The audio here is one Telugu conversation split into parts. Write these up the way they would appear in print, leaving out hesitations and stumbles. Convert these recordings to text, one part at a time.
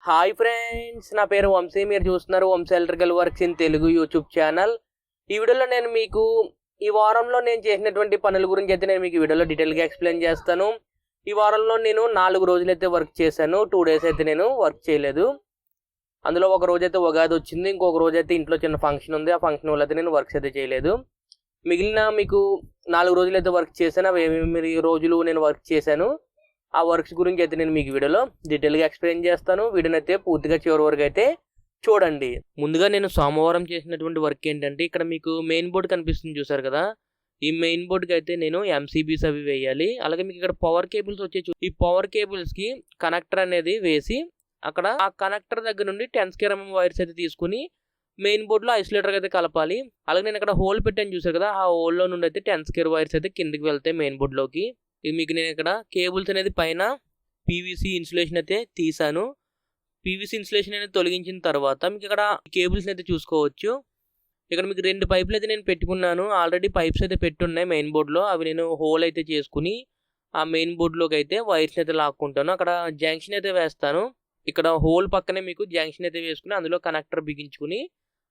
హాయ్ ఫ్రెండ్స్, నా పేరు వంశీ. మీరు చూస్తున్నారు Vamsi electrical works in Telugu YouTube channel. ఈ వీడియోలో నేను మీకు ఈ వారంలో నేను చేసినటువంటి పనుల గురించి అయితే నేను మీకు ఈ వీడియోలో డీటెయిల్గా ఎక్స్ప్లెయిన్ చేస్తాను. ఈ వారంలో నేను 4 రోజులు అయితే వర్క్ చేశాను. 2 డేస్ అయితే నేను వర్క్ చేయలేదు. అందులో ఒక రోజు అయితే ఉగాది వచ్చింది, ఇంకొక రోజు అయితే ఇంట్లో చిన్న ఫంక్షన్ ఉంది. ఆ ఫంక్షన్ వల్ల అయితే నేను వర్క్స్ అయితే చేయలేదు. మిగిలిన మీకు 4 రోజులు అయితే వర్క్ చేశాను. అవి ఏమేమి రోజులు నేను వర్క్ చేశాను, ఆ వర్క్స్ గురించి అయితే నేను మీకు వీడియోలో డీటెయిల్గా ఎక్స్ప్లెయిన్ చేస్తాను. వీడియోని అయితే పూర్తిగా చివరి వరకు అయితే చూడండి. ముందుగా నేను సోమవారం చేసినటువంటి వర్క్ ఏంటంటే, ఇక్కడ మీకు మెయిన్ బోర్డ్ కనిపిస్తుంది చూసారు కదా, ఈ మెయిన్ బోర్డ్కి అయితే నేను MCBs అవి వేయాలి. అలాగే మీకు ఇక్కడ పవర్ కేబుల్స్ వచ్చే ఈ పవర్ కేబుల్స్కి కనెక్టర్ అనేది వేసి అక్కడ ఆ కనెక్టర్ దగ్గర నుండి 10 square mm వైర్స్ అయితే తీసుకుని మెయిన్ బోర్డ్లో ఐసోలేటర్ అయితే కలపాలి. అలాగే నేను ఇక్కడ హోల్ పెట్టాను చూసారు కదా, ఆ హోల్లో నుండి అయితే 10 square వైర్స్ అయితే కిందికి వెళ్తాయి మెయిన్ బోర్డ్లోకి. ఇది మీకు నేను ఇక్కడ కేబుల్స్ అనేది పైన PVC ఇన్సులేషన్ అయితే తీసాను. PVC ఇన్సులేషన్ అనేది తొలగించిన తర్వాత మీకు ఇక్కడ కేబుల్స్ అయితే చూసుకోవచ్చు. ఇక్కడ మీకు 2 పైపులు అయితే నేను పెట్టుకున్నాను. ఆల్రెడీ పైప్స్ అయితే పెట్టున్నాయి మెయిన్ బోర్డ్లో. అవి నేను హోల్ అయితే చేసుకుని ఆ మెయిన్ బోర్డ్లోకి అయితే వైర్స్ అయితే లాక్కుంటాను. అక్కడ జంక్షన్ అయితే వేస్తాను. ఇక్కడ హోల్ పక్కనే మీకు జంక్షన్ అయితే వేసుకుని అందులో కనెక్టర్ బిగించుకుని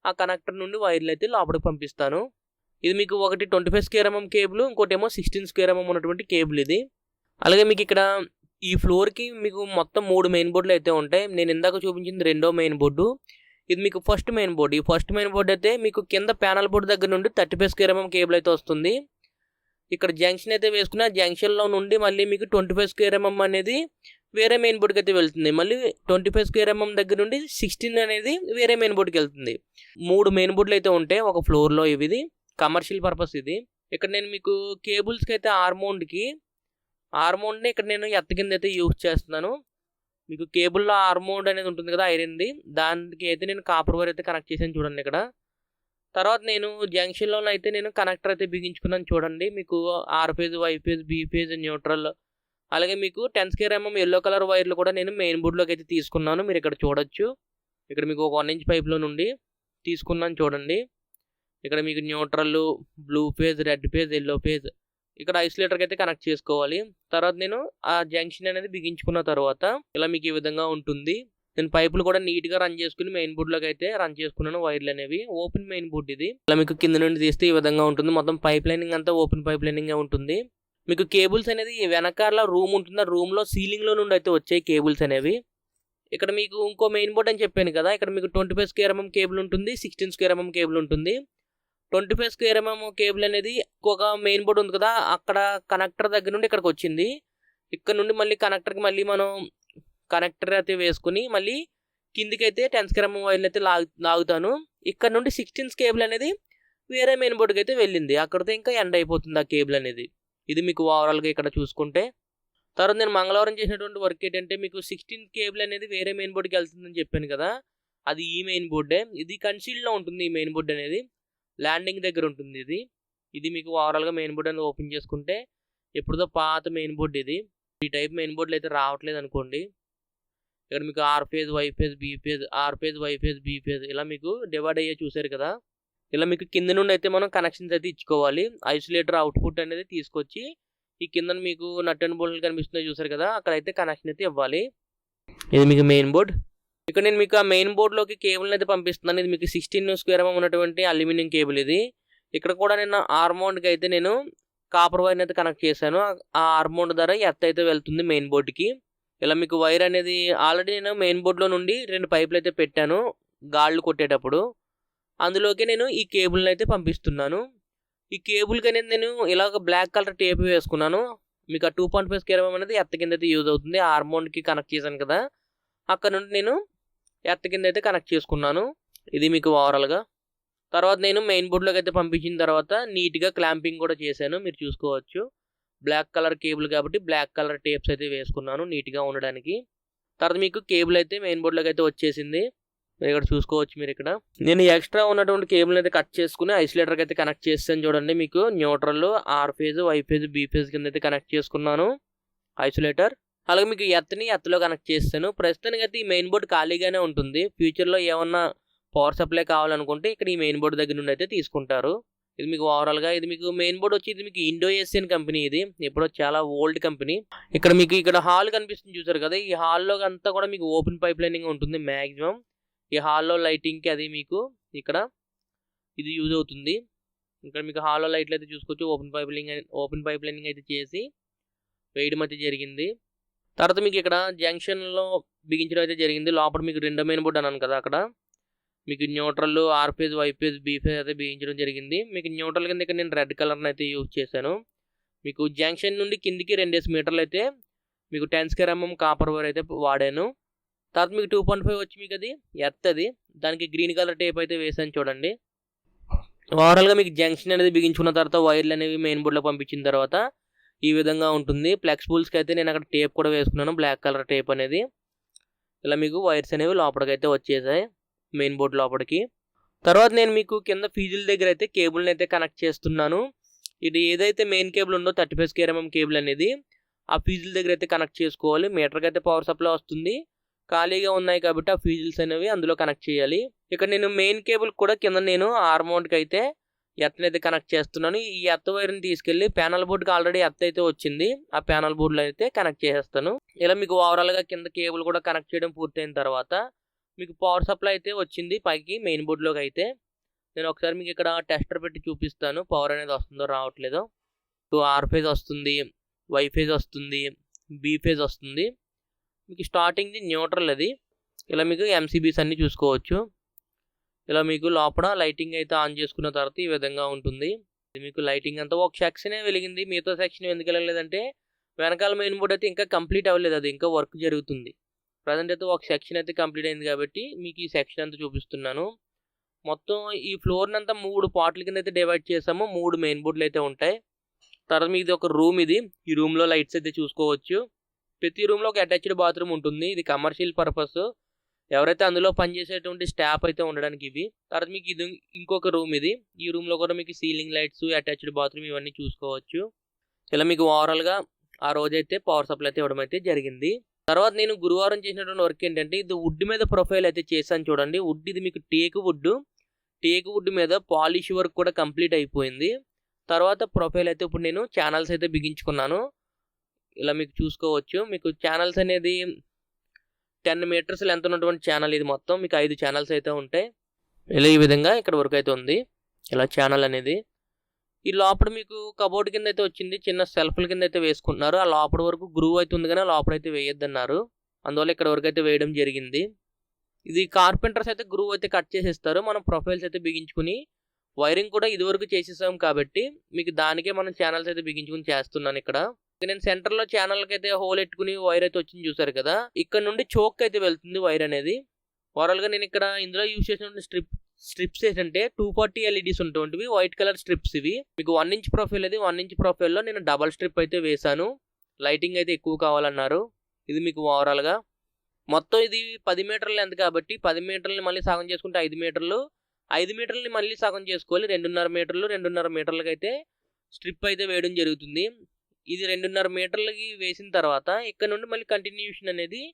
ఆ కనెక్టర్ నుండి వైర్లు అయితే లోపలికి పంపిస్తాను. ఇది మీకు ఒకటి 25 square mm కేబుల్, ఇంకోటి ఏమో 16 square mm ఉన్నటువంటి కేబుల్ ఇది. అలాగే మీకు ఇక్కడ ఈ ఫ్లోర్కి మీకు మొత్తం 3 మెయిన్ బోర్డులు అయితే ఉంటాయి. నేను ఇందాక చూపించింది రెండో మెయిన్ బోర్డు, ఇది మీకు ఫస్ట్ మెయిన్ బోర్డు. ఈ ఫస్ట్ మెయిన్ బోర్డు అయితే మీకు కింద ప్యానల్ బోర్డు దగ్గర నుండి 35 square mm కేబుల్ అయితే వస్తుంది. ఇక్కడ జంక్షన్ అయితే వేసుకుని ఆ జంక్షన్లో నుండి మళ్ళీ మీకు 25 square mm అనేది వేరే మెయిన్ బోర్డుకి అయితే వెళ్తుంది. మళ్ళీ 25 square mm దగ్గర నుండి 16 అనేది వేరే మెయిన్ బోర్డుకి వెళ్తుంది. 3 మెయిన్ బోర్డులు అయితే ఉంటాయి ఒక ఫ్లోర్లో. ఇది కమర్షియల్ పర్పస్. ఇది ఇక్కడ నేను మీకు కేబుల్స్కి అయితే ఆర్మౌండ్ని ఇక్కడ నేను ఎత్త కింద అయితే యూజ్ చేస్తున్నాను. మీకు కేబుల్లో ఆర్మౌండ్ అనేది ఉంటుంది కదా ఐరన్ది, దానికి అయితే నేను కాపర్ వైర్ అయితే కనెక్ట్ చేసాను చూడండి ఇక్కడ. తర్వాత నేను జంక్షన్లో అయితే నేను కనెక్టర్ అయితే బిగించుకున్నాను చూడండి. మీకు R phase, Y phase, B phase, neutral, అలాగే మీకు 10 square mm ఎల్లో కలర్ వైర్లు కూడా నేను మెయిన్ బోర్డ్లోకి అయితే తీసుకున్నాను. మీరు ఇక్కడ చూడొచ్చు. ఇక్కడ మీకు ఒక 1 inch పైప్లో నుండి తీసుకున్నాను చూడండి. ఇక్కడ మీకు neutral, blue phase, red phase, yellow phase ఇక్కడ ఐసోలేటర్కి అయితే కనెక్ట్ చేసుకోవాలి. తర్వాత నేను ఆ జంక్షన్ అనేది బిగించుకున్న తర్వాత ఇలా మీకు ఈ విధంగా ఉంటుంది. నేను పైపులు కూడా నీట్గా రన్ చేసుకుని మెయిన్ బోర్డ్లోకి అయితే రన్ చేసుకున్నాను. వైర్లు అనేవి ఓపెన్ మెయిన్ బోర్డ్ ఇది. ఇలా మీకు కింద నుండి తీస్తే ఈ విధంగా ఉంటుంది. మొత్తం పైప్ లైనింగ్ అంతా ఓపెన్ పైప్ లైనింగ్ ఉంటుంది. మీకు కేబుల్స్ అనేది వెనకాల రూమ్ ఉంటుంది. ఆ రూమ్లో సీలింగ్లో నుండి అయితే వచ్చాయి కేబుల్స్ అనేవి. ఇక్కడ మీకు ఇంకో మెయిన్ బోర్డ్ అని చెప్పాను కదా, ఇక్కడ మీకు 25 square mm కేబుల్ ఉంటుంది, 16 square mm కేబుల్ ఉంటుంది. 25 square mm కేబుల్ అనేది ఒక మెయిన్ బోర్డు ఉంది కదా, అక్కడ కనెక్టర్ దగ్గర నుండి ఇక్కడికి వచ్చింది. ఇక్కడ నుండి మళ్ళీ కనెక్టర్కి మళ్ళీ మనం కనెక్టర్ అయితే వేసుకుని మళ్ళీ కిందికి అయితే 10 square mm వైర్లు అయితే లాగుతాను. ఇక్కడ నుండి 16 కేబుల్ అనేది వేరే మెయిన్ బోర్డుకి అయితే వెళ్ళింది. అక్కడితో ఇంకా ఎండ్ అయిపోతుంది ఆ కేబుల్ అనేది. ఇది మీకు ఓవరాల్గా ఇక్కడ చూసుకుంటే. తర్వాత నేను మంగళవారం చేసినటువంటి వర్క్ ఏంటంటే, మీకు 16 కేబుల్ అనేది వేరే మెయిన్ బోర్డుకి వెళ్తుందని చెప్పాను కదా, అది ఈ మెయిన్ బోర్డే. ఇది కన్సీల్డ్లో ఉంటుంది. ఈ మెయిన్ బోర్డు అనేది ల్యాండింగ్ దగ్గర ఉంటుంది. ఇది మీకు ఓవరాల్గా మెయిన్ బోర్డ్ అనేది ఓపెన్ చేసుకుంటే ఎప్పుడుదో పాత మెయిన్ బోర్డు ఇది. ఈ టైప్ మెయిన్ బోర్డులు అయితే రావట్లేదు అనుకోండి. ఇక్కడ మీకు R phase, Y phase, B phase, R phase, Y phase, B phase ఇలా మీకు డివైడ్ అయ్యే చూసారు కదా. ఇలా మీకు కింద నుండి అయితే మనం కనెక్షన్స్ అయితే ఇచ్చుకోవాలి. ఐసోలేటర్ అవుట్పుట్ అనేది తీసుకొచ్చి ఈ కింద మీకు నట్ అండ్ బోల్ట్ కనిపిస్తున్నాయి చూసారు కదా, అక్కడైతే కనెక్షన్ అయితే ఇవ్వాలి. ఇది మీకు మెయిన్ బోర్డ్. ఇక్కడ నేను మీకు ఆ మెయిన్ బోర్డ్లోకి కేబుల్ని అయితే పంపిస్తున్నాను. ఇది మీకు 16 square mm ఉన్నటువంటి అల్యూమినియం కేబుల్ ఇది. ఇక్కడ కూడా నేను ఆర్మౌండ్కి అయితే నేను కాపర్ వైర్ని అయితే కనెక్ట్ చేశాను. ఆ ఆర్మౌండ్ ద్వారా ఎత్త అయితే వెళ్తుంది మెయిన్ బోర్డ్కి. ఇలా మీకు వైర్ అనేది ఆల్రెడీ నేను మెయిన్ బోర్డ్లో నుండి 2 పైపులు అయితే పెట్టాను గాళ్ళు కొట్టేటప్పుడు. అందులోకి నేను ఈ కేబుల్ని అయితే పంపిస్తున్నాను. ఈ కేబుల్కి అనేది నేను ఇలాగ బ్లాక్ కలర్ టేప్ వేసుకున్నాను. మీకు ఆ 2.5 square mm అనేది ఎత్త కింద అయితే యూజ్ అవుతుంది. ఆర్మౌండ్కి కనెక్ట్ చేశాను కదా, అక్కడ నుండి నేను ఎత్త కింద అయితే కనెక్ట్ చేసుకున్నాను. ఇది మీకు ఓవరాల్గా. తర్వాత నేను మెయిన్ బోర్డ్లోకి అయితే పంపించిన తర్వాత నీట్గా క్లాంపింగ్ కూడా చేశాను. మీరు చూసుకోవచ్చు. బ్లాక్ కలర్ కేబుల్ కాబట్టి బ్లాక్ కలర్ టేప్స్ అయితే వేసుకున్నాను నీట్గా ఉండడానికి. తర్వాత మీకు కేబుల్ అయితే మెయిన్ బోర్డ్లోకి అయితే వచ్చేసింది. మీరు ఇక్కడ చూసుకోవచ్చు. మీరు ఇక్కడ నేను ఎక్స్ట్రా ఉన్నటువంటి కేబుల్ అయితే కట్ చేసుకుని ఐసోలేటర్కి అయితే కనెక్ట్ చేస్తాను చూడండి. మీకు neutral, R phase, Y phase, B phase కింద అయితే కనెక్ట్ చేసుకున్నాను ఐసోలేటర్. అలాగే మీకు ఎత్తులో కనెక్ట్ చేస్తాను. ప్రస్తుతానికి అయితే ఈ మెయిన్ బోర్డు ఖాళీగానే ఉంటుంది. ఫ్యూచర్లో ఏమన్నా పవర్ సప్లై కావాలనుకుంటే ఇక్కడ ఈ మెయిన్ బోర్డు దగ్గర నుండి అయితే తీసుకుంటారు. ఇది మీకు ఓవరాల్గా ఇది మీకు మెయిన్ బోర్డ్ వచ్చి ఇది మీకు ఇండో ఏషియన్ కంపెనీ. ఇది ఎప్పుడో చాలా ఓల్డ్ కంపెనీ. ఇక్కడ హాల్ కనిపిస్తుంది చూసారు కదా, ఈ హాల్లో అంతా కూడా మీకు ఓపెన్ పైప్ లైనింగ్ ఉంటుంది మ్యాక్సిమం. ఈ హాల్లో లైటింగ్కి అది మీకు ఇక్కడ ఇది యూజ్ అవుతుంది. ఇక్కడ మీకు హాల్లో లైట్లు అయితే చూసుకోవచ్చు. ఓపెన్ పైప్ లైనింగ్ అయితే చేసి వేయడం అయితే జరిగింది. తర్వాత మీకు ఇక్కడ జంక్షన్లో బిగించడం అయితే జరిగింది. లోపల మీకు రెండో మెయిన్ బోర్డ్ అన్నాను కదా, అక్కడ మీకు neutral, R phase, Y phase, B phase అయితే బిగించడం జరిగింది. మీకు న్యూట్రల్ కింద ఇక్కడ నేను రెడ్ కలర్ని అయితే యూజ్ చేశాను. మీకు జంక్షన్ నుండి కిందికి 2 మీటర్లు అయితే మీకు 10 స్క్వేర్ mm కాపర్ వైర్ అయితే వాడాను. తర్వాత మీకు 2.5 వచ్చి మీకు అది ఎత్తది, దానికి గ్రీన్ కలర్ టేప్ అయితే వేసాను చూడండి. ఓవరాల్గా మీకు జంక్షన్ అనేది బిగించుకున్న తర్వాత వైర్లు అనేవి మెయిన్ బోర్డ్లో పంపించిన తర్వాత ఈ విధంగా ఉంటుంది. ఫ్లెక్సిబుల్స్కి అయితే నేను అక్కడ టేప్ కూడా వేసుకున్నాను, బ్లాక్ కలర్ టేప్ అనేది. ఇలా మీకు వైర్స్ అనేవి లోపలికైతే వచ్చేసాయి మెయిన్ బోర్డ్ లోపలికి. తర్వాత నేను మీకు కింద ఫీజుల దగ్గర అయితే కేబుల్ని అయితే కనెక్ట్ చేస్తున్నాను. ఇది ఏదైతే మెయిన్ కేబుల్ ఉందో 35 స్క్వేర్ mm కేబుల్ అనేది ఆ ఫీజుల దగ్గర అయితే కనెక్ట్ చేసుకోవాలి. మీటర్కి అయితే పవర్ సప్లై వస్తుంది, ఖాళీగా ఉన్నాయి కాబట్టి ఆ ఫీజుల్స్ అనేవి అందులో కనెక్ట్ చేయాలి. ఇక్కడ నేను మెయిన్ కేబుల్ కూడా కింద నేను ఆర్మౌంట్కి అయితే ఎత్తనైతే కనెక్ట్ చేస్తున్నాను. ఈ ఎత్త వైర్ని తీసుకెళ్ళి ప్యానల్ బోర్డ్కి ఆల్రెడీ ఎత్త అయితే వచ్చింది, ఆ ప్యానల్ బోర్డులో అయితే కనెక్ట్ చేసేస్తాను. ఇలా మీకు ఓవరాల్గా కింద కేబుల్ కూడా కనెక్ట్ చేయడం పూర్తయిన తర్వాత మీకు పవర్ సప్లై అయితే వచ్చింది పైకి మెయిన్ బోర్డులోకి అయితే. నేను ఒకసారి మీకు ఇక్కడ టెస్టర్ పెట్టి చూపిస్తాను పవర్ అనేది వస్తుందో రావట్లేదో. ఆర్ ఫేజ్ వస్తుంది, వై ఫేజ్ వస్తుంది, బీ ఫేజ్ వస్తుంది. మీకు స్టార్టింగ్ది న్యూట్రల్ అది. ఇలా మీకు ఎంసీబీస్ అన్నీ చూసుకోవచ్చు. ఇలా మీకు లోపల లైటింగ్ అయితే ఆన్ చేసుకున్న తర్వాత ఈ విధంగా ఉంటుంది. మీకు లైటింగ్ అంతా ఒక సెక్షనే వెలిగింది, మిగతా సెక్షన్ ఎందుకు వెళ్ళలేదంటే వెనకాల మెయిన్ బోర్డ్ అయితే ఇంకా కంప్లీట్ అవ్వలేదు, అది ఇంకా వర్క్ జరుగుతుంది. ప్రజెంట్ అయితే ఒక సెక్షన్ అయితే కంప్లీట్ అయింది కాబట్టి మీకు ఈ సెక్షన్ అంతా చూపిస్తున్నాను. మొత్తం ఈ ఫ్లోర్ని అంతా 3 పార్ట్ల కింద అయితే డివైడ్ చేసాము. 3 మెయిన్ బోర్డులు అయితే ఉంటాయి. తర్వాత మీకు ఒక రూమ్ ఇది. ఈ రూమ్లో లైట్స్ అయితే చూసుకోవచ్చు. ప్రతి రూమ్లో ఒక అటాచ్డ్ బాత్రూమ్ ఉంటుంది. ఇది కమర్షియల్ పర్పస్, ఎవరైతే అందులో పనిచేసేటువంటి స్టాఫ్ అయితే ఉండడానికి ఇవి. తర్వాత మీకు ఇది ఇంకొక రూమ్ ఇది. ఈ రూమ్లో కూడా మీకు సీలింగ్ లైట్స్, అటాచ్డ్ బాత్రూమ్ ఇవన్నీ చూసుకోవచ్చు. ఇలా మీకు ఓవరాల్గా ఆ రోజైతే పవర్ సప్లై అయితే ఇవ్వడం అయితే జరిగింది. తర్వాత నేను గురువారం చేసినటువంటి వర్క్ ఏంటంటే ఇది వుడ్ మీద ప్రొఫైల్ అయితే చేశాను చూడండి. వుడ్ ఇది మీకు టేక్ వుడ్ మీద పాలిష్ వర్క్ కూడా కంప్లీట్ అయిపోయింది. తర్వాత ప్రొఫైల్ అయితే ఇప్పుడు నేను ఛానల్స్ అయితే బిగించుకున్నాను. ఇలా మీకు చూసుకోవచ్చు. మీకు ఛానల్స్ అనేది 10 మీటర్స్ లెంత్ ఉన్నటువంటి ఛానల్ ఇది. మొత్తం మీకు 5 ఛానల్స్ అయితే ఉంటాయి. ఇలా ఈ విధంగా ఇక్కడ వరకు అయితే ఉంది ఇలా ఛానల్ అనేది. ఈ లోపల మీకు కబోర్డ్ కింద అయితే వచ్చింది, చిన్న సెల్ఫ్ల కింద అయితే వేసుకుంటున్నారు. ఆ లోపల వరకు గ్రూవ్ అయితే ఉంది కానీ లోపల అయితే వేయొద్దన్నారు, అందువల్ల ఇక్కడ వరకు అయితే వేయడం జరిగింది. ఇది కార్పెంటర్స్ అయితే గ్రూవ్ అయితే కట్ చేసేస్తారు. మనం ప్రొఫైల్స్ అయితే బిగించుకుని వైరింగ్ కూడా ఇదివరకు చేసేసాం కాబట్టి మీకు దానికే మనం ఛానల్స్ అయితే బిగించుకుని చేస్తున్నాను. ఇక్కడ నేను సెంటర్లో ఛానల్కి అయితే హోల్ ఎట్టుకుని వైర్ అయితే వచ్చింది చూసారు కదా, ఇక్కడ నుండి చోక్ అయితే వెళ్తుంది వైర్ అనేది. ఓవరాల్గా నేను ఇక్కడ ఇందులో యూజ్ చేసిన స్ట్రిప్స్ ఏంటంటే 240 LEDs ఉంటుంటివి, వైట్ కలర్ స్ట్రిప్స్ ఇవి. మీకు 1 ఇంచ్ ప్రొఫైల్ అది. 1 ఇంచ్ ప్రొఫైల్లో నేను డబల్ స్ట్రిప్ అయితే వేశాను. లైటింగ్ అయితే ఎక్కువ కావాలన్నారు. ఇది మీకు ఓవరాల్గా మొత్తం ఇది 10 మీటర్ల లెంత్ కాబట్టి 10 మీటర్లని మళ్ళీ సగం చేసుకుంటే 5 మీటర్లు, 5 మీటర్లని మళ్ళీ సగం చేసుకోవాలి. 2.5 మీటర్లకి అయితే స్ట్రిప్ అయితే వేయడం జరుగుతుంది. ఇది 2.5 మీటర్లకి వేసిన తర్వాత ఇక్కడ నుండి మళ్ళీ కంటిన్యూషన్ అనేది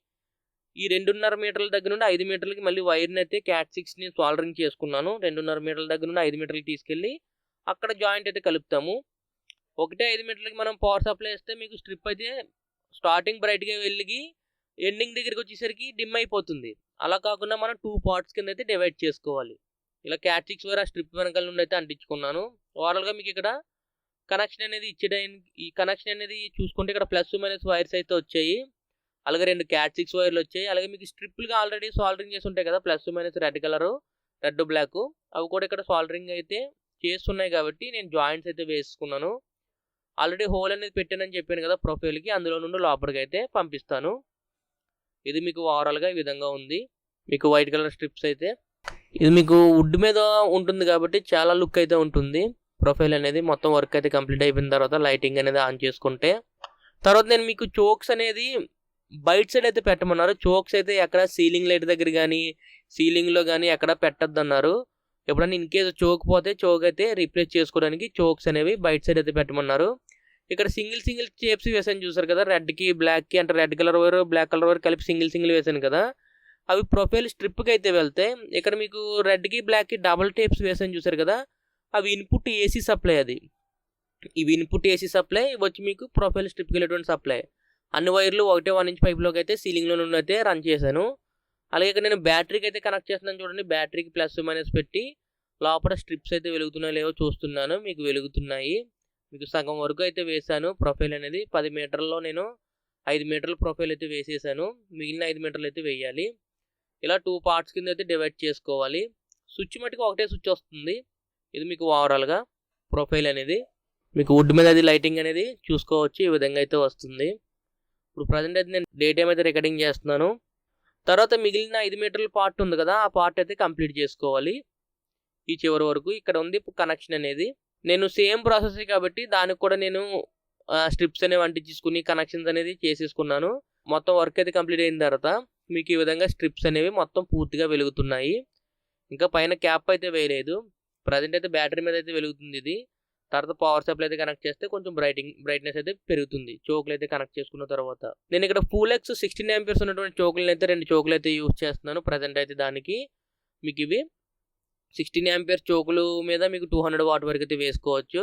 ఈ 2.5 మీటర్ల దగ్గర నుండి 5 మీటర్లకి మళ్ళీ వైర్ని అయితే క్యాట్ 6ని సాల్డరింగ్ చేసుకున్నాను. 2.5 మీటర్ల దగ్గర నుండి 5 మీటర్లకి తీసుకెళ్ళి అక్కడ జాయింట్ అయితే కలుపుతాము. 5 మీటర్లకి మనం పవర్ సప్లై ఇస్తే మీకు స్ట్రిప్ అయితే స్టార్టింగ్ బ్రైట్గా వెలిగి ఎండింగ్ దగ్గరికి వచ్చేసరికి డిమ్ అయిపోతుంది. అలా కాకుండా మనం 2 పార్ట్స్ కింద అయితే డివైడ్ చేసుకోవాలి. ఇలా క్యాట్ 6 వైర్ ఆ స్ట్రిప్ వెనకాల నుండి అయితే అంటించుకున్నాను. ఓవరాల్గా మీకు ఇక్కడ కనెక్షన్ అనేది ఈ కనెక్షన్ అనేది చూసుకుంటే ఇక్కడ ప్లస్ మైనస్ వైర్స్ అయితే వచ్చాయి. అలాగే 2 క్యాట్ 6 వైర్లు వచ్చాయి. అలాగే మీకు స్ట్రిప్లుగా ఆల్రెడీ సాల్డరింగ్ చేసి ఉంటాయి కదా, plus minus red colour, red black, అవి కూడా ఇక్కడ సాల్డరింగ్ అయితే చేస్తున్నాయి కాబట్టి నేను జాయింట్స్ అయితే వేసుకున్నాను. ఆల్రెడీ హోల్ అనేది పెట్టానని చెప్పాను కదా ప్రొఫైల్కి, అందులో నుండి లోపలికి అయితే పంపిస్తాను. ఇది మీకు ఓవరాల్గా ఈ విధంగా ఉంది. మీకు వైట్ కలర్ స్ట్రిప్స్ అయితే ఇది మీకు వుడ్ మీద ఉంటుంది కాబట్టి చాలా లుక్ అయితే ఉంటుంది. ప్రొఫైల్ అనేది మొత్తం వర్క్ అయితే కంప్లీట్ అయిపోయిన తర్వాత లైటింగ్ అనేది ఆన్ చేసుకుంటే తర్వాత నేను మీకు చోక్స్ అనేది బయట సైడ్ అయితే పెట్టమన్నారు. చోక్స్ అయితే ఎక్కడ సీలింగ్ లైట్ దగ్గర కానీ సీలింగ్లో కానీ ఎక్కడ పెట్టద్దు అన్నారు. ఎప్పుడైనా ఇన్ కేసు చోక్ పోతే చోక్ అయితే రీప్లేస్ చేసుకోవడానికి చోక్స్ అనేవి బయట సైడ్ అయితే పెట్టమన్నారు. ఇక్కడ సింగిల్ షేప్స్ వేసాను చూసారు కదా, రెడ్కి బ్లాక్కి అంటే red colour wire black colour wire కలిపి సింగిల్ వేసాను కదా, అవి ప్రొఫైల్ స్ట్రిప్కి అయితే వెళ్తాయి. ఇక్కడ మీకు రెడ్కి బ్లాక్కి డబల్ టేప్స్ వేసాను చూసారు కదా, అవి ఇన్పుట్ ఏసీ సప్లై. ఇవి ఇన్పుట్ ఏసీ సప్లై, వచ్చి మీకు ప్రొఫైల్ స్ట్రిప్కి వెళ్ళేటువంటి సప్లై. అన్ని వైర్లు ఒకటే 1 ఇంచ్ పైప్లోకి అయితే సీలింగ్లో నుండి అయితే రన్ చేశాను. అలాగే ఇక్కడ నేను బ్యాటరీకి అయితే కనెక్ట్ చేస్తున్నాను చూడండి. బ్యాటరీకి ప్లస్ మైనస్ పెట్టి లోపల స్ట్రిప్స్ అయితే వెలుగుతున్నాయో లేవో చూస్తున్నాను. మీకు వెలుగుతున్నాయి. మీకు సగం వరకు అయితే వేసాను ప్రొఫైల్ అనేది. 10 మీటర్లలో నేను 5 మీటర్ల ప్రొఫైల్ అయితే వేసేసాను. మిగిలిన 5 మీటర్లు అయితే వేయాలి. ఇలా 2 పార్ట్స్ కింద అయితే డివైడ్ చేసుకోవాలి. స్విచ్ మట్టుకు ఒకటే స్విచ్ వస్తుంది. ఇది మీకు ఓవరాల్గా ప్రొఫైల్ అనేది. మీకు వుడ్ మీద అది లైటింగ్ అనేది చూసుకోవచ్చు. ఈ విధంగా అయితే వస్తుంది. ఇప్పుడు ప్రజెంట్ అయితే నేను డే టైం అయితే రికార్డింగ్ చేస్తున్నాను. తర్వాత మిగిలిన 5 మీటర్ల పార్ట్ ఉంది కదా, ఆ పార్ట్ అయితే కంప్లీట్ చేసుకోవాలి. ఈ చివరి వరకు ఇక్కడ ఉంది కనెక్షన్ అనేది. నేను సేమ్ ప్రాసెస్ కాబట్టి దానికి కూడా నేను స్ట్రిప్స్ అనేవి అంటించుకుని కనెక్షన్స్ అనేది చేసేసుకున్నాను. మొత్తం వర్క్ అయితే కంప్లీట్ అయిన తర్వాత మీకు ఈ విధంగా స్ట్రిప్స్ అనేవి మొత్తం పూర్తిగా వెలుగుతున్నాయి. ఇంకా పైన క్యాప్ అయితే వేయలేదు. ప్రజెంట్ అయితే బ్యాటరీ మీద అయితే వెలుగుతుంది ఇది. తర్వాత పవర్ సప్లై అయితే కనెక్ట్ చేస్తే కొంచెం బ్రైట్నెస్ అయితే పెరుగుతుంది. చోకులు అయితే కనెక్ట్ చేసుకున్న తర్వాత నేను ఇక్కడ ఫుల్ ఎక్స్ 16 ఆంపియర్స్ ఉన్నటువంటి చోకులను అయితే 2 చోకులు అయితే యూజ్ చేస్తున్నాను. ప్రజెంట్ అయితే దానికి మీకు ఇవి 16 ఆంపియర్స్ చోకులు మీద మీకు 200 వాట్ వరకు అయితే వేసుకోవచ్చు.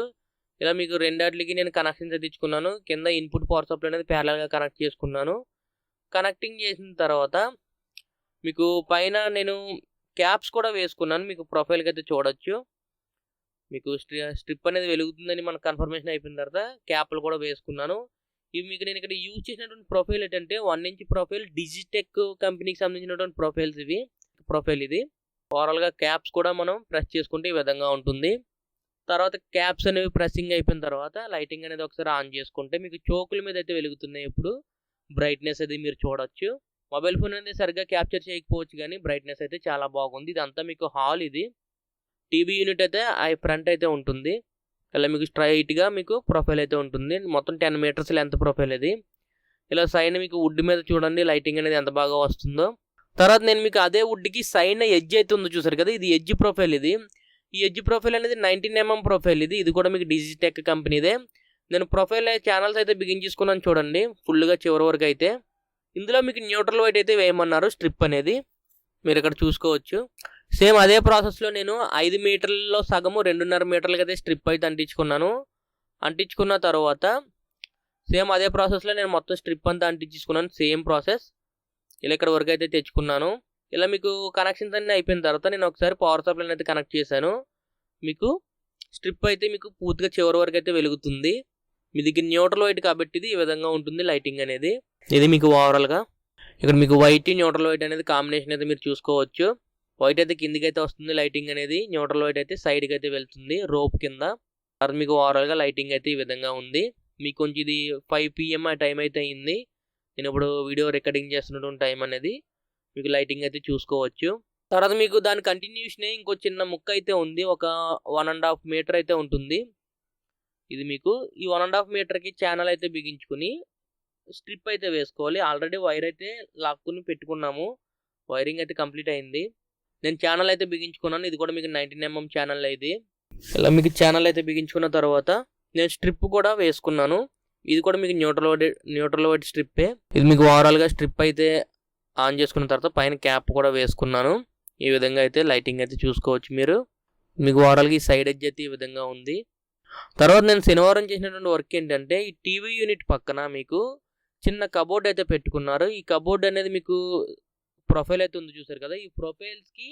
ఇలా మీకు రెండాటికి నేను కనెక్షన్స్ అయితే ఇచ్చుకున్నాను. కింద ఇన్పుట్ పవర్ సప్లై అనేది ప్యారలల్గా కనెక్ట్ చేసుకున్నాను. కనెక్టింగ్ చేసిన తర్వాత మీకు పైన నేను క్యాప్స్ కూడా వేసుకున్నాను. మీకు ప్రొఫైల్కి అయితే చూడొచ్చు. మీకు స్ట్రిప్ అనేది వెలుగుతుందని మనకు కన్ఫర్మేషన్ అయిపోయిన తర్వాత క్యాప్లు కూడా వేసుకున్నాను. ఇవి మీకు నేను ఇక్కడ యూజ్ చేసినటువంటి ప్రొఫైల్ ఏంటంటే 1 ఇంచ్ ప్రొఫైల్, డిజిటెక్ కంపెనీకి సంబంధించినటువంటి ప్రొఫైల్స్ ఇవి. ప్రొఫైల్ ఇది ఓవరాల్గా క్యాప్స్ కూడా మనం ప్రెస్ చేసుకుంటే ఈ విధంగా ఉంటుంది. తర్వాత క్యాప్స్ అనేవి ప్రెస్సింగ్ అయిపోయిన తర్వాత లైటింగ్ అనేది ఒకసారి ఆన్ చేసుకుంటే మీకు చోకుల మీద అయితే వెలుగుతున్నాయి. ఇప్పుడు బ్రైట్నెస్ అది మీరు చూడొచ్చు. మొబైల్ ఫోన్ అనేది సరిగ్గా క్యాప్చర్ చేయకపోవచ్చు కానీ బ్రైట్నెస్ అయితే చాలా బాగుంది. ఇదంతా మీకు హాల్. ఇది టీవీ యూనిట్ అయితే ఫ్రంట్ అయితే ఉంటుంది. ఇలా మీకు స్ట్రైట్గా మీకు ప్రొఫైల్ అయితే ఉంటుంది. మొత్తం 10 మీటర్స్ లెంత్ ప్రొఫైల్ ఇది. ఇలా సైడ్ మీకు వుడ్ మీద చూడండి లైటింగ్ అనేది ఎంత బాగా వస్తుందో. తర్వాత నేను మీకు అదే వుడ్కి సైడ్ ఎడ్జ్ అయితే ఉందో చూసారు కదా, ఇది ఎడ్జ్ ప్రొఫైల్. ఈ ఎడ్జ్ ప్రొఫైల్ అనేది 19mm ప్రొఫైల్. ఇది కూడా మీకు డిజిటెక్ కంపెనీదే. నేను ప్రొఫైల్ ఛానల్స్ అయితే బిగించేసుకున్నాను చూడండి ఫుల్గా చివరి వరకు అయితే. ఇందులో మీకు న్యూట్రల్ వైట్ అయితే వేయమన్నారు స్ట్రిప్ అనేది, మీరు ఇక్కడ చూసుకోవచ్చు. సేమ్ అదే ప్రాసెస్లో నేను 5 మీటర్లలో సగము 2.5 మీటర్లకి అయితే స్ట్రిప్ అయితే అంటించుకున్నాను. అంటించుకున్న తర్వాత సేమ్ అదే ప్రాసెస్లో నేను మొత్తం స్ట్రిప్ అంతా అంటించుకున్నాను. Same process. ఇలా ఇక్కడ వరకు అయితే తెచ్చుకున్నాను. ఇలా మీకు కనెక్షన్స్ అన్నీ అయిపోయిన తర్వాత నేను ఒకసారి పవర్ సప్లైని అయితే కనెక్ట్ చేశాను. మీకు స్ట్రిప్ అయితే మీకు పూర్తిగా చివరి వరకు అయితే వెలుగుతుంది. మీ దగ్గర న్యూట్రల్ వైట్ కాబట్టి ఇది ఈ విధంగా ఉంటుంది లైటింగ్ అనేది. ఇది మీకు ఓవరాల్గా ఇక్కడ మీకు వైట్ న్యూట్రల్ వైట్ అనేది కాంబినేషన్ అయితే మీరు చూసుకోవచ్చు. వైట్ అయితే కిందికి అయితే వస్తుంది లైటింగ్ అనేది, న్యూట్రల్ వైట్ అయితే సైడ్కి అయితే వెళ్తుంది రోప్ కింద. అది మీకు ఓవరాల్గా లైటింగ్ అయితే ఈ విధంగా ఉంది. మీకు కొంచెం ఇది 5 PM ఆ టైం అయితే అయింది. నేను ఇప్పుడు వీడియో రికార్డింగ్ చేస్తున్నటువంటి టైం అనేది మీకు లైటింగ్ అయితే చూసుకోవచ్చు. తర్వాత మీకు దాని కంటిన్యూషన్ ఇంకో చిన్న ముక్క అయితే ఉంది. ఒక 1.5 మీటర్ అయితే ఉంటుంది. ఇది మీకు ఈ 1.5 మీటర్కి ఛానల్ అయితే బిగించుకుని స్ట్రిప్ అయితే వేసుకోవాలి. ఆల్రెడీ వైర్ అయితే లాక్కుని పెట్టుకున్నాము. వైరింగ్ అయితే కంప్లీట్ అయింది. నేను ఛానల్ అయితే బిగించుకున్నాను. ఇది కూడా మీకు 19mm ఛానల్ ఇది. ఇలా మీకు ఛానల్ అయితే బిగించుకున్న తర్వాత నేను స్ట్రిప్ కూడా వేసుకున్నాను. ఇది కూడా మీకు న్యూట్రల్ వైట్ స్ట్రిప్పే. ఇది మీకు ఓవరాల్గా స్ట్రిప్ అయితే ఆన్ చేసుకున్న తర్వాత పైన క్యాప్ కూడా వేసుకున్నాను. ఈ విధంగా అయితే లైటింగ్ అయితే చూసుకోవచ్చు మీరు. మీకు ఓవరాల్గా ఈ సైడ్ ఎడ్జ్ అయితే ఈ విధంగా ఉంది. తర్వాత నేను శనివారం చేసినటువంటి వర్క్ ఏంటంటే ఈ టీవీ యూనిట్ పక్కన మీకు చిన్న కబోర్డ్ అయితే పెట్టుకున్నారు. ఈ కబోర్డ్ అనేది మీకు ప్రొఫైల్ అయితే ఉంది చూసారు కదా, ఈ ప్రొఫైల్స్కి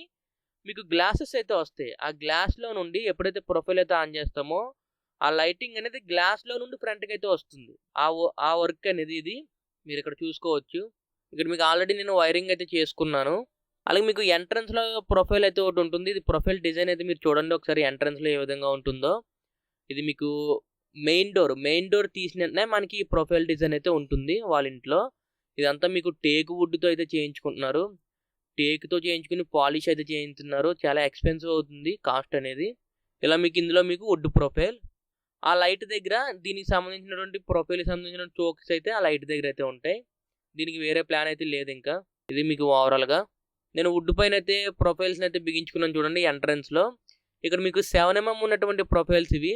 మీకు గ్లాసెస్ అయితే వస్తాయి. ఆ గ్లాస్లో నుండి ఎప్పుడైతే ప్రొఫైల్ అయితే ఆన్ చేస్తామో ఆ లైటింగ్ అనేది గ్లాస్లో నుండి ఫ్రంట్కి అయితే వస్తుంది. ఆ వర్క్ అనేది ఇది మీరు ఇక్కడ చూసుకోవచ్చు. ఇక్కడ మీకు ఆల్రెడీ నేను వైరింగ్ అయితే చేసుకున్నాను. అలాగే మీకు ఎంట్రన్స్లో ప్రొఫైల్ అయితే ఒకటి ఉంటుంది. ఇది ప్రొఫైల్ డిజైన్ అయితే మీరు చూడండి ఒకసారి ఎంట్రన్స్లో ఏ విధంగా ఉంటుందో. ఇది మీకు మెయిన్ డోర్ తీసిన వెంటనే మనకి ఈ ప్రొఫైల్ డిజైన్ అయితే ఉంటుంది వాళ్ళ ఇంట్లో. ఇదంతా మీకు టేక్ వుడ్తో అయితే చేయించుకుంటున్నారు. టేక్తో చేయించుకుని పాలిష్ అయితే చేయించుతున్నారు. చాలా ఎక్స్పెన్సివ్ అవుతుంది కాస్ట్ అనేది. ఇలా మీకు ఇందులో మీకు వుడ్ ప్రొఫైల్, ఆ లైట్ దగ్గర దీనికి సంబంధించినటువంటి ప్రొఫైల్కి సంబంధించిన చోక్స్ అయితే ఆ లైట్ దగ్గర అయితే ఉంటాయి. దీనికి వేరే ప్లాన్ అయితే లేదు ఇంకా. ఇది మీకు ఓవరాల్గా నేను వుడ్ పైన అయితే ప్రొఫైల్స్ని అయితే బిగించుకున్నాను చూడండి ఎంట్రన్స్లో. ఇక్కడ మీకు 7mm ఉన్నటువంటి ప్రొఫైల్స్ ఇవి.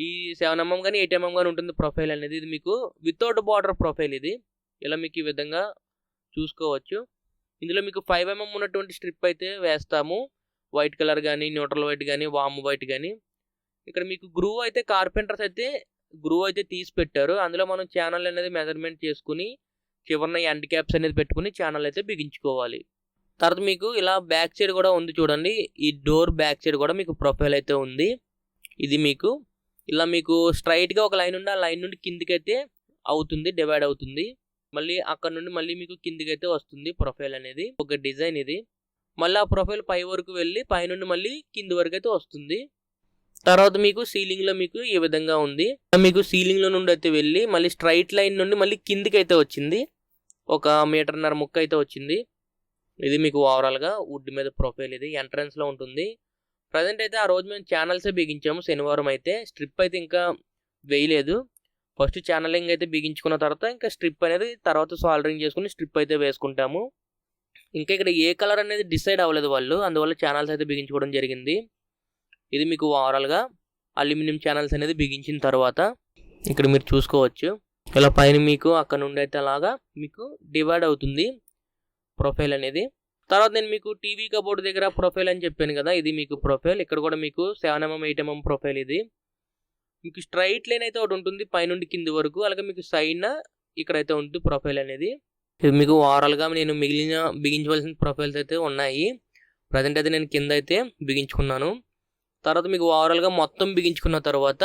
ఈ 7mm కానీ 8mm కానీ ఉంటుంది ప్రొఫైల్ అనేది. ఇది మీకు వితౌట్ బార్డర్ ప్రొఫైల్ ఇది. ఇలా మీకు ఈ విధంగా చూసుకోవచ్చు. ఇందులో మీకు 5mm ఉన్నటువంటి స్ట్రిప్ అయితే వేస్తాము. వైట్ కలర్ కానీ, న్యూట్రల్ వైట్ కానీ, వామ్ వైట్ కానీ. ఇక్కడ మీకు గ్రూవ్ అయితే కార్పెంటర్స్ అయితే గ్రూవ్ అయితే తీసి పెట్టారు. అందులో మనం ఛానల్ అనేది మెజర్మెంట్ చేసుకుని చివరిన ఎండ్ క్యాప్స్ అనేది పెట్టుకుని ఛానల్ అయితే బిగించుకోవాలి. తర్వాత మీకు ఇలా బ్యాక్ సైడ్ కూడా ఉంది చూడండి. ఈ డోర్ బ్యాక్ సైడ్ కూడా మీకు ప్రొఫైల్ అయితే ఉంది. ఇది మీకు ఇలా మీకు స్ట్రైట్గా ఒక లైన్ ఉండి ఆ లైన్ నుండి కిందికైతే అవుతుంది, డివైడ్ అవుతుంది. మళ్ళీ అక్కడ నుండి మళ్ళీ మీకు కిందికైతే వస్తుంది ప్రొఫైల్ అనేది. ఒక డిజైన్ ఇది. మళ్ళీ ఆ ప్రొఫైల్ పై వరకు వెళ్ళి పైనుండి మళ్ళీ కింది వరకు అయితే వస్తుంది. తర్వాత మీకు సీలింగ్లో మీకు ఈ విధంగా ఉంది. మీకు సీలింగ్లో నుండి అయితే వెళ్ళి మళ్ళీ స్ట్రైట్ లైన్ నుండి మళ్ళీ కిందికి అయితే వచ్చింది. 1.5 మీటర్ ముక్క అయితే వచ్చింది. ఇది మీకు ఓవరాల్గా వుడ్ మీద ప్రొఫైల్ ఇది ఎంట్రన్స్లో ఉంటుంది. ప్రజెంట్ అయితే ఆ రోజు మేము ఛానల్సే బిగించాము. శనివారం అయితే స్ట్రిప్ అయితే ఇంకా వేయలేదు. ఫస్ట్ ఛానలింగ్ అయితే బిగించుకున్న తర్వాత ఇంకా స్ట్రిప్ అనేది తర్వాత సాల్డరింగ్ చేసుకుని స్ట్రిప్ అయితే వేసుకుంటాము. ఇంకా ఇక్కడ ఏ కలర్ అనేది డిసైడ్ అవ్వలేదు వాళ్ళు, అందువల్ల ఛానల్స్ అయితే బిగించుకోవడం జరిగింది. ఇది మీకు ఓవరాల్గా అల్యూమినియం ఛానల్స్ అనేది బిగించిన తర్వాత ఇక్కడ మీరు చూసుకోవచ్చు. ఇలా పైన మీకు అక్కడ నుండి అయితే అలాగా మీకు డివైడ్ అవుతుంది ప్రొఫైల్ అనేది. తర్వాత నేను మీకు టీవీ కబోర్డ్ దగ్గర ప్రొఫైల్ అని చెప్పాను కదా, ఇది మీకు ప్రొఫైల్. ఇక్కడ కూడా మీకు 7mm 8mm ప్రొఫైల్ ఇది. మీకు స్ట్రైట్ లైన్ అయితే ఒకటి ఉంటుంది పైనుండి కింది వరకు, అలాగే మీకు సైడ్న ఇక్కడైతే ఉంటుంది ప్రొఫైల్ అనేది. ఇది మీకు ఓవరాల్గా నేను మిగిలిన బిగించవలసిన ప్రొఫైల్స్ అయితే ఉన్నాయి. ప్రజెంట్ అయితే నేను కింద అయితే బిగించుకున్నాను. తర్వాత మీకు ఓవరాల్గా మొత్తం బిగించుకున్న తర్వాత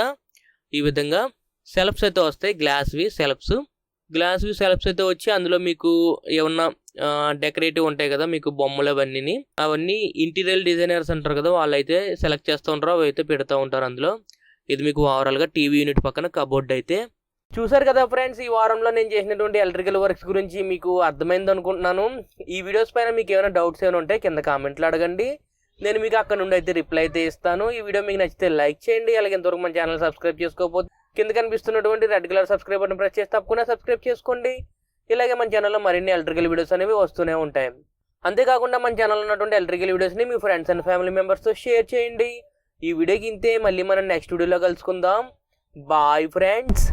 ఈ విధంగా సెల్ఫ్స్ అయితే వస్తాయి. గ్లాస్వి సెల్ఫ్స్ అయితే వచ్చి అందులో మీకు ఏమన్నా డెకరేటివ్ ఉంటాయి కదా మీకు బొమ్మలు అవన్నీ ఇంటీరియర్ డిజైనర్స్ అంటారు కదా, వాళ్ళు అయితే సెలెక్ట్ చేస్తూ ఉంటారు, అవి అయితే పెడతా ఉంటారు అందులో. ఇది మీకు ఓవరాల్గా టీవీ యూనిట్ పక్కన కబోర్డ్ అయితే. చూసారు కదా ఫ్రెండ్స్, ఈ వారంలో నేను చేసినటువంటి ఎలక్ట్రికల్ వర్క్స్ గురించి మీకు అర్థమైంది అనుకుంటున్నాను. ఈ వీడియోస్ పైన మీకు ఏమైనా డౌట్స్ ఏమైనా ఉంటే కింద కామెంట్లు అడగండి, నేను మీకు అక్కడ నుండి అయితే రిప్లై అయితే ఇస్తాను. ఈ వీడియో మీకు నచ్చితే లైక్ చేయండి. అలాగే ఇంతవరకు మన ఛానల్ సబ్స్క్రైబ్ చేసుకోకపోతే కింద కనిపిస్తున్నటువంటి red colour subscribe button press చేసి తప్పకుండా సబ్స్క్రైబ్ చేసుకోండి. ఇలాగే మన ఛానల్లో మరిన్ని ఎలక్ట్రికల్ వీడియోస్ అనేవి వస్తూనే ఉంటాయి. అంతేకాకుండా మన ఛానల్లో ఉన్నటువంటి ఎలక్ట్రికల్ వీడియోస్ని మీ ఫ్రెండ్స్ అండ్ ఫ్యామిలీ మెంబర్స్తో షేర్ చేయండి. ఈ వీడియోకి ఇంతే, మళ్ళీ మనం నెక్స్ట్ వీడియోలో కలుసుకుందాం. Bye friends.